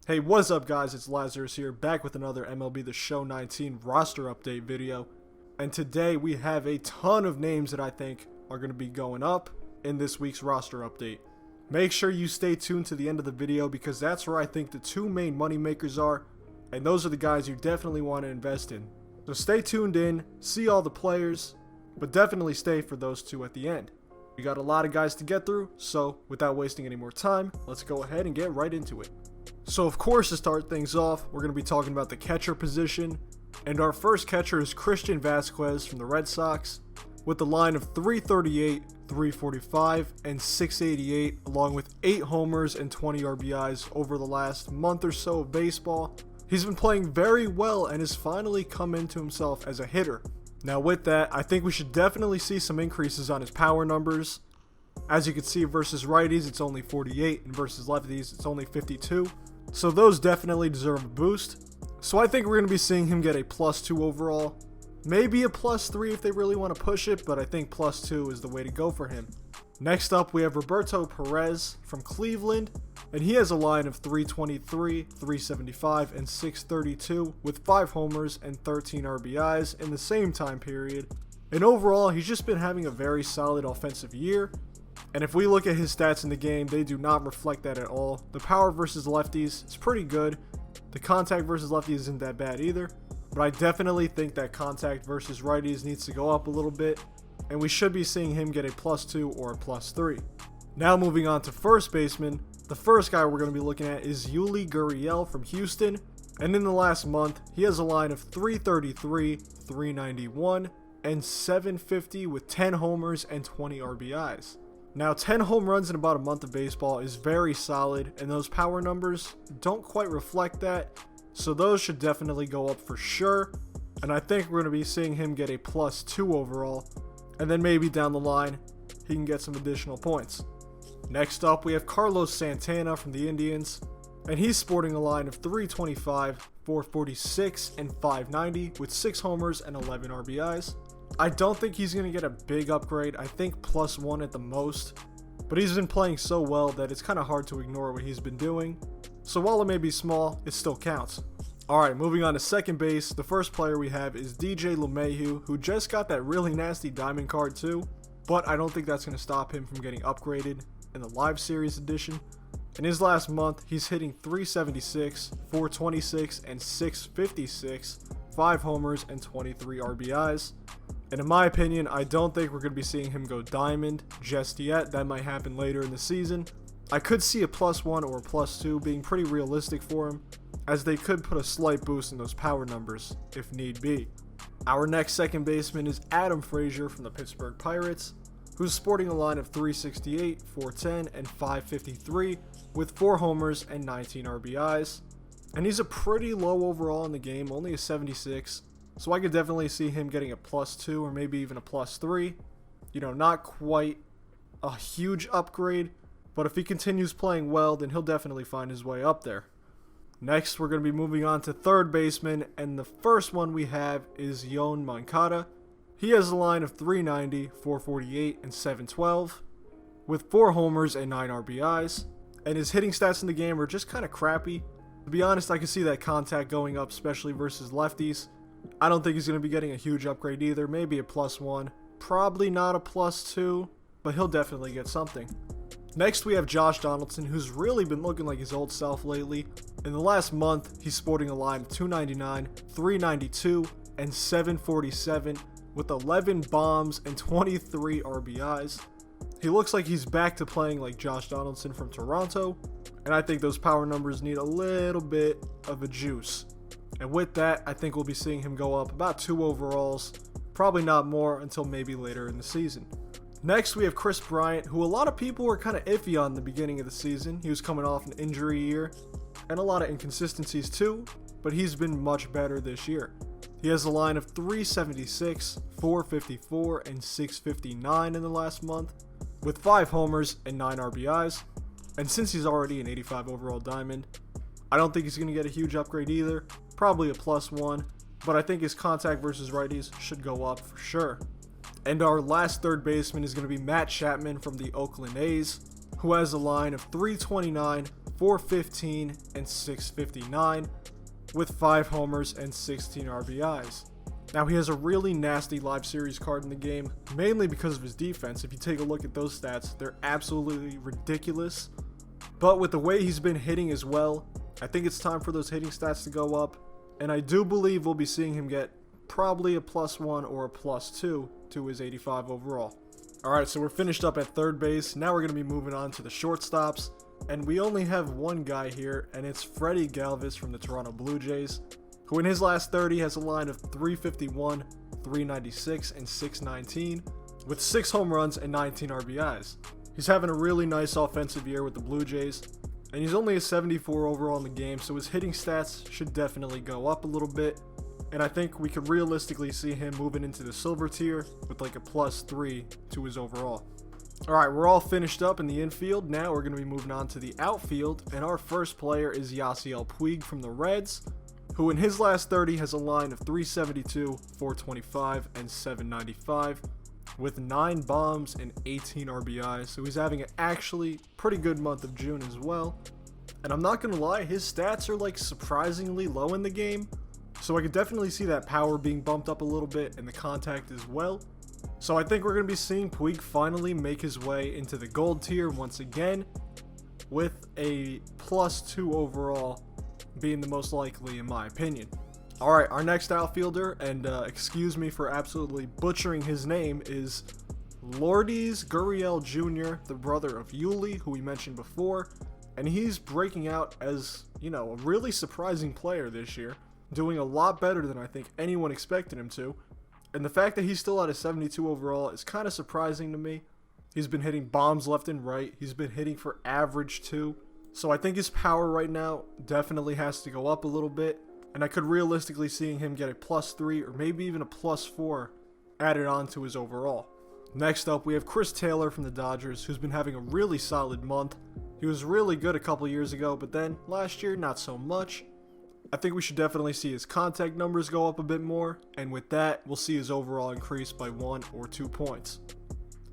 Hey, what's up guys, it's Lazarus here, back with another MLB The Show 19 roster update video. And today we have a ton of names that I think are going to be going up in this week's roster update. Make sure you stay tuned to the end of the video because that's where I think the two main money makers are, and those are the guys you definitely want to invest in. So stay tuned in, see all the players, but definitely stay for those two at the end. We got a lot of guys to get through, so without wasting any more time, let's go ahead and get right into it. So of course, to start things off, we're going to be talking about the catcher position, and our first catcher is Christian Vasquez from the Red Sox, with a line of 338, 345, and 688, along with 8 homers and 20 RBIs over the last month or so of baseball. He's been playing very well and has finally come into himself as a hitter. Now with that, I think we should definitely see some increases on his power numbers. As you can see, versus righties it's only 48, and versus lefties it's only 52. So those definitely deserve a boost. So I think we're going to be seeing him get a +2 overall. Maybe a +3 if they really want to push it, but I think +2 is the way to go for him. Next up, we have Roberto Perez from Cleveland, and he has a line of 323, 375, and 632 with 5 homers and 13 RBIs in the same time period. And overall, he's just been having a very solid offensive year. And if we look at his stats in the game, they do not reflect that at all. The power versus lefties is pretty good. The contact versus lefties isn't that bad either. But I definitely think that contact versus righties needs to go up a little bit. And we should be seeing him get a +2 or a +3. Now moving on to first baseman. The first guy we're going to be looking at is Yuli Gurriel from Houston. And in the last month, he has a line of 333, 391, and 750 with 10 homers and 20 RBIs. Now 10 home runs in about a month of baseball is very solid, and those power numbers don't quite reflect that, so those should definitely go up for sure. And I think we're going to be seeing him get a +2 overall, and then maybe down the line he can get some additional points. Next up, we have Carlos Santana from the Indians, and he's sporting a line of 325, 446, and 590 with 6 homers and 11 RBIs. I don't think he's going to get a big upgrade. I think +1 at the most, but he's been playing so well that it's kind of hard to ignore what he's been doing. So while it may be small, it still counts. Alright, moving on to second base, the first player we have is DJ LeMahieu, who just got that really nasty diamond card too, but I don't think that's going to stop him from getting upgraded in the live series edition. In his last month, he's hitting 376, 426, and 656, 5 homers and 23 RBIs. And in my opinion, I don't think we're going to be seeing him go diamond just yet. That might happen later in the season. I could see a +1 or a +2 being pretty realistic for him, as they could put a slight boost in those power numbers if need be. Our next second baseman is Adam Frazier from the Pittsburgh Pirates, who's sporting a line of 368, 410, and 553 with 4 homers and 19 RBIs. And he's a pretty low overall in the game, only a 76. So I could definitely see him getting a +2 or maybe even a +3. You know, not quite a huge upgrade, but if he continues playing well, then he'll definitely find his way up there. Next, we're going to be moving on to third baseman, and the first one we have is Yoan Moncada. He has a line of 390, 448, and 712 with 4 homers and 9 RBIs, and his hitting stats in the game are just kind of crappy. To be honest, I can see that contact going up, especially versus lefties. I don't think he's going to be getting a huge upgrade either, maybe a +1, probably not a +2, but he'll definitely get something. Next we have Josh Donaldson, who's really been looking like his old self lately. In the last month, he's sporting a line of 299, 392, and 747 with 11 bombs and 23 RBIs. He looks like he's back to playing like Josh Donaldson from Toronto, and I think those power numbers need a little bit of a juice. And with that, I think we'll be seeing him go up about 2 overalls, probably not more until maybe later in the season. Next, we have Chris Bryant, who a lot of people were kind of iffy on the beginning of the season. He was coming off an injury year and a lot of inconsistencies too, but he's been much better this year. He has a line of 376, 454, and 659 in the last month, with 5 homers and 9 RBIs. And since he's already an 85 overall diamond, I don't think he's going to get a huge upgrade either, probably a +1, but I think his contact versus righties should go up for sure. And our last third baseman is going to be Matt Chapman from the Oakland A's, who has a line of 329, 415, and 659 with 5 homers and 16 RBIs. Now, he has a really nasty live series card in the game, mainly because of his defense. If you take a look at those stats, they're absolutely ridiculous. But with the way he's been hitting as well, I think it's time for those hitting stats to go up. And I do believe we'll be seeing him get probably a +1 or a +2 to his 85 overall. Alright, so we're finished up at third base. Now we're going to be moving on to the shortstops. And we only have one guy here, and it's Freddie Galvis from the Toronto Blue Jays, who in his last 30 has a line of 351, 396, and 619 with 6 home runs and 19 RBIs. He's having a really nice offensive year with the Blue Jays, and he's only a 74 overall in the game, so his hitting stats should definitely go up a little bit, and I think we could realistically see him moving into the silver tier with like a +3 to his overall. Alright, we're all finished up in the infield. Now we're going to be moving on to the outfield, and our first player is Yasiel Puig from the Reds, who in his last 30 has a line of 372, 425, and 795 with 9 bombs and 18 RBIs, so he's having an actually pretty good month of June as well. And I'm not going to lie, his stats are like surprisingly low in the game, so I could definitely see that power being bumped up a little bit and the contact as well. So I think we're going to be seeing Puig finally make his way into the gold tier once again, with a +2 overall being the most likely in my opinion. Alright, our next outfielder, and excuse me for absolutely butchering his name, is Lourdes Gurriel Jr., the brother of Yuli, who we mentioned before, and he's breaking out as, you know, a really surprising player this year, doing a lot better than I think anyone expected him to, and the fact that he's still at a 72 overall is kind of surprising to me. He's been hitting bombs left and right, he's been hitting for average too, so I think his power right now definitely has to go up a little bit, and I could realistically see him get a +3 or maybe even a +4 added on to his overall. Next up, we have Chris Taylor from the Dodgers, who's been having a really solid month. He was really good a couple years ago, but then last year, not so much. I think we should definitely see his contact numbers go up a bit more, and with that, we'll see his overall increase by 1 or 2 points.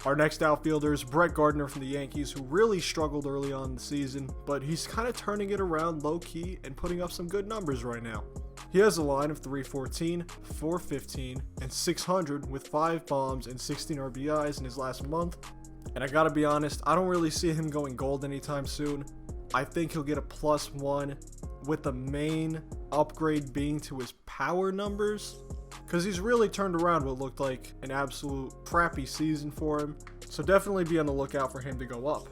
Our next outfielder is Brett Gardner from the Yankees, who really struggled early on in the season, but he's kind of turning it around low-key and putting up some good numbers right now. He has a line of 314, 415, and 600 with 5 bombs and 16 RBIs in his last month, and I gotta be honest, I don't really see him going gold anytime soon. I think he'll get a +1, with the main upgrade being to his power numbers, because he's really turned around what looked like an absolute crappy season for him, so definitely be on the lookout for him to go up.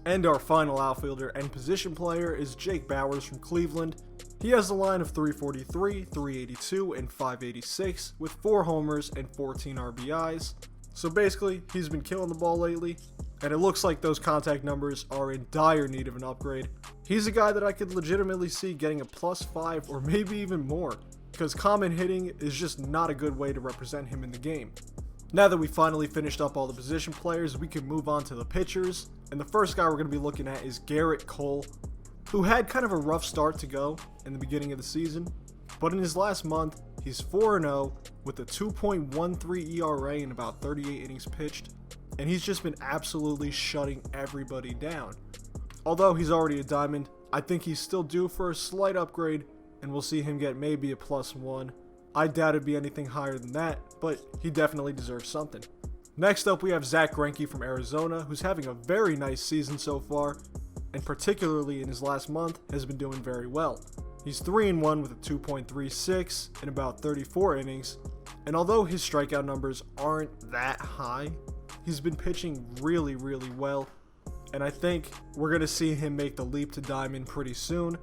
And our final outfielder and position player is Jake Bauers from Cleveland. He has a line of 343, 382, and 586 with 4 homers and 14 RBIs. So basically, he's been killing the ball lately, and it looks like those contact numbers are in dire need of an upgrade. He's a guy that I could legitimately see getting a +5 or maybe even more, because common hitting is just not a good way to represent him in the game. Now that we finally finished up all the position players, we can move on to the pitchers, and the first guy we're going to be looking at is Garrett Cole, who had kind of a rough start to go in the beginning of the season, but in his last month, he's 4-0 with a 2.13 ERA in about 38 innings pitched, and he's just been absolutely shutting everybody down. Although he's already a diamond, I think he's still due for a slight upgrade, and we'll see him get maybe a +1. I doubt it'd be anything higher than that, but he definitely deserves something. Next up, we have Zack Greinke from Arizona, who's having a very nice season so far, and particularly in his last month, has been doing very well. He's 3-1 with a 2.36 in about 34 innings, and although his strikeout numbers aren't that high, he's been pitching really well, and I think we're going to see him make the leap to diamond pretty soon.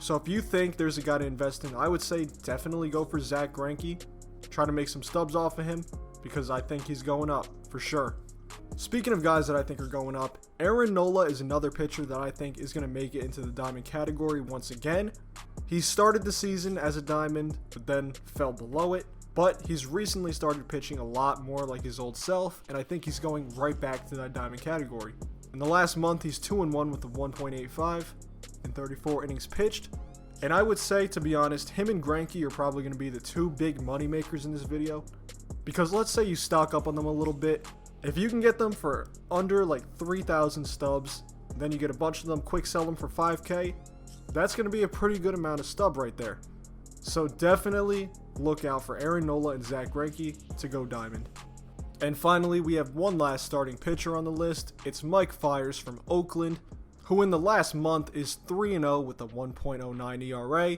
So if you think there's a guy to invest in, I would say definitely go for Zack Greinke. Try to make some stubs off of him, because I think he's going up for sure. Speaking of guys that I think are going up, Aaron Nola is another pitcher that I think is going to make it into the diamond category once again. He started the season as a diamond, but then fell below it. But he's recently started pitching a lot more like his old self, and I think he's going right back to that diamond category. In the last month, he's 2-1 with a 1.85 in 34 innings pitched. And I would say, to be honest, him and Greinke are probably going to be the two big money makers in this video. Because let's say you stock up on them a little bit. If you can get them for under like 3,000 stubs, then you get a bunch of them, quick sell them for 5K, that's going to be a pretty good amount of stub right there. So definitely look out for Aaron Nola and Zach Greinke to go diamond. And finally, we have one last starting pitcher on the list. It's Mike Fiers from Oakland, who in the last month is 3-0 with a 1.09 ERA.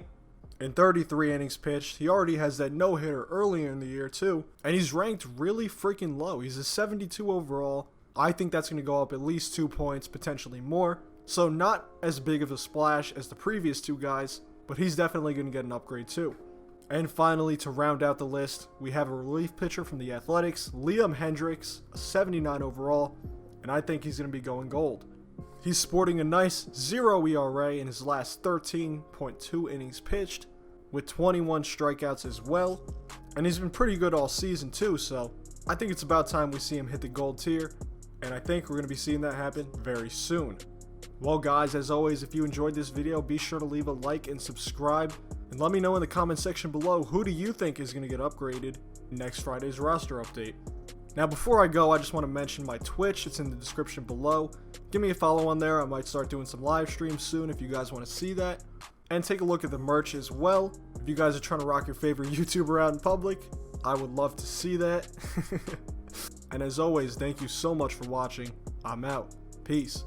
In 33 innings pitched, he already has that no-hitter earlier in the year too, and he's ranked really freaking low. He's a 72 overall. I think that's going to go up at least 2 points, potentially more. So not as big of a splash as the previous two guys, but he's definitely going to get an upgrade too. And finally, to round out the list, we have a relief pitcher from the Athletics, Liam Hendriks, a 79 overall, and I think he's going to be going gold. He's sporting a nice 0 ERA in his last 13.2 innings pitched, with 21 strikeouts as well, and he's been pretty good all season too, so I think it's about time we see him hit the gold tier, and I think we're going to be seeing that happen very soon. Well guys, as always, if you enjoyed this video, be sure to leave a like and subscribe, and let me know in the comment section below, who do you think is going to get upgraded next Friday's roster update. Now before I go, I just want to mention my Twitch. It's in the description below. Give me a follow on there. I might start doing some live streams soon if you guys want to see that. And take a look at the merch as well. If you guys are trying to rock your favorite YouTuber out in public, I would love to see that. And as always, thank you so much for watching. I'm out. Peace.